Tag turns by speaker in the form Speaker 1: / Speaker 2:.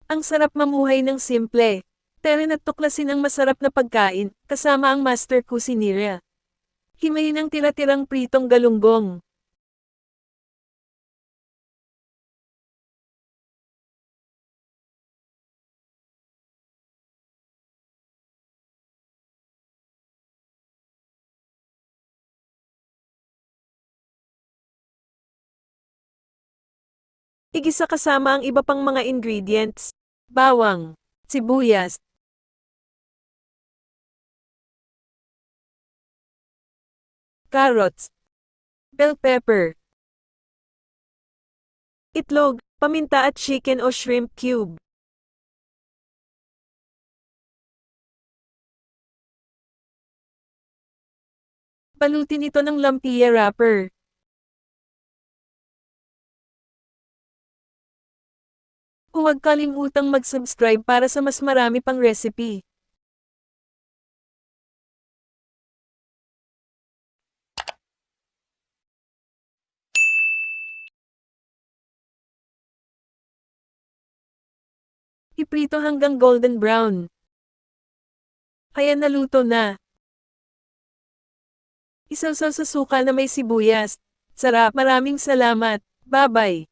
Speaker 1: Ang sarap mamuhay ng simple. Tara at tuklasin ang masarap na pagkain, kasama ang master cuisiniera. Himayin ang tira-tirang pritong galunggong. Igisa kasama ang iba pang mga ingredients. Bawang, sibuyas, carrots, bell pepper, itlog, paminta at chicken o shrimp cube. Balutin ito ng lumpia wrapper. Huwag kalimutang mag-subscribe para sa mas marami pang recipe. Iprito hanggang golden brown. Kaya naluto na. Isawsaw sa suka na may sibuyas. Sarap, maraming salamat. Bye-bye.